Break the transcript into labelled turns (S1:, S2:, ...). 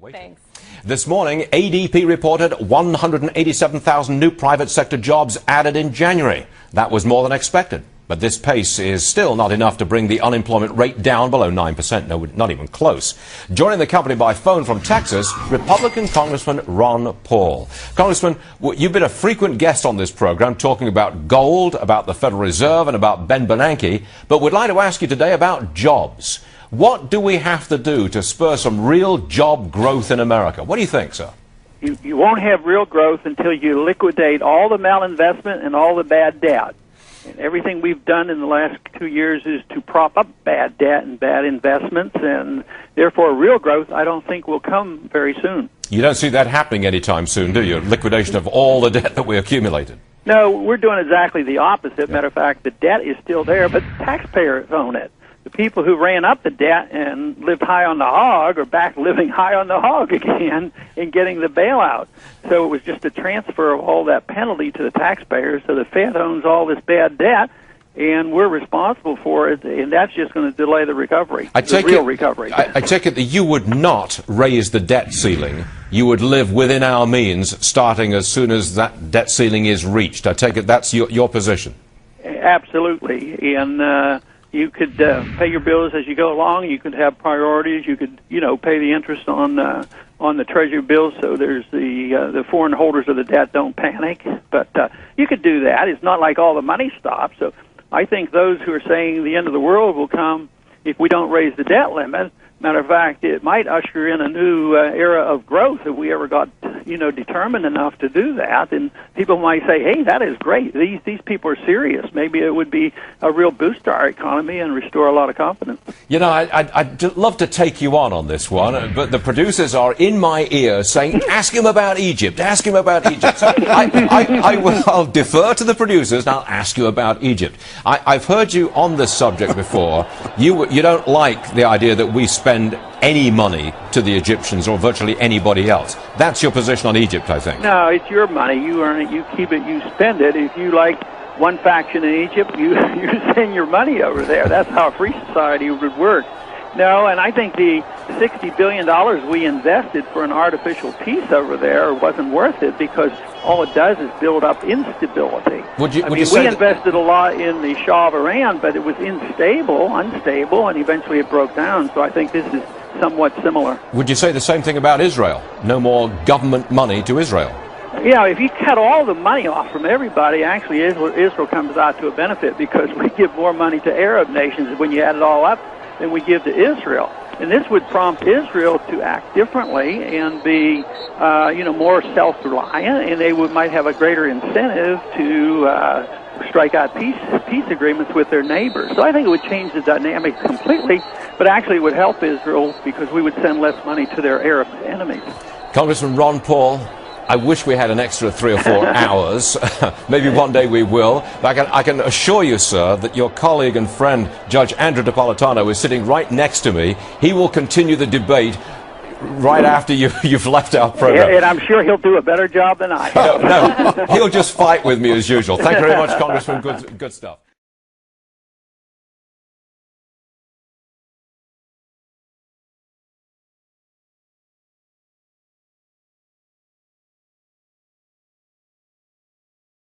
S1: Thanks.
S2: This morning, ADP reported 187,000 new private sector jobs added in January. That was more than expected. But this pace is still not enough to bring the unemployment rate down below 9%. No, not even close. Joining the company by phone from Texas, Republican Congressman Ron Paul. Congressman, you've been a frequent guest on this program talking about gold, about the Federal Reserve, and about Ben Bernanke. But we'd like to ask you today about jobs. What do we have to do to spur some real job growth in America? What do you think, sir?
S3: You won't have real growth until you liquidate all the malinvestment and all the bad debt. And everything we've done in the last 2 years is to prop up bad debt and bad investments, and therefore real growth I don't think will come very soon.
S2: You don't see that happening anytime soon, do you? Liquidation of all the debt that we accumulated.
S3: No, we're doing exactly the opposite. Matter of fact, the debt is still there, but taxpayers own it. The people who ran up the debt and lived high on the hog are back living high on the hog again and getting the bailout. So it was just a transfer of all that penalty to the taxpayers. So the Fed owns all this bad debt, and we're responsible for it, and that's just going to delay the recovery, the real recovery.
S2: I take it that you would not raise the debt ceiling. You would live within our means, starting as soon as that debt ceiling is reached. I take it that's your position.
S3: Absolutely, and you could pay your bills as you go along. You could have priorities. You could, pay the interest on the Treasury bills, so there's the foreign holders of the debt don't panic. But you could do that. It's not like all the money stops. So I think those who are saying the end of the world will come if we don't raise the debt limit. Matter of fact, it might usher in a new era of growth if we ever got, determined enough to do that. And people might say, hey, that is great. These people are serious. Maybe it would be a real boost to our economy and restore a lot of confidence.
S2: I'd love to take you on this one, but the producers are in my ear saying, ask him about Egypt, ask him about Egypt. So I'll defer to the producers and I'll ask you about Egypt. I've heard you on this subject before. You don't like the idea that we spend any money to the Egyptians or virtually anybody else. That's your position on Egypt, I think.
S3: No, it's your money. You earn it, you keep it, you spend it. If you like one faction in Egypt, you send your money over there. That's how a free society would work. No, and I think the $60 billion we invested for an artificial peace over there wasn't worth it because all it does is build up instability.
S2: We
S3: invested a lot in the Shah of Iran, but it was unstable, and eventually it broke down. So I think this is somewhat similar.
S2: Would you say the same thing about Israel? No more government money to Israel?
S3: Yeah, if you cut all the money off from everybody, actually Israel comes out to a benefit because we give more money to Arab nations when you add it all up than we give to Israel. And this would prompt Israel to act differently and be, more self-reliant, and they might have a greater incentive to strike out peace agreements with their neighbors. So I think it would change the dynamic completely, but actually it would help Israel because we would send less money to their Arab enemies.
S2: Congressman Ron Paul, I wish we had an extra 3 or 4 hours. Maybe one day we will. But I can assure you, sir, that your colleague and friend, Judge Andrew Napolitano, is sitting right next to me. He will continue the debate right after you've left our program.
S3: And I'm sure he'll do a better job than I.
S2: No, he'll just fight with me as usual. Thank you very much, Congressman. Good stuff.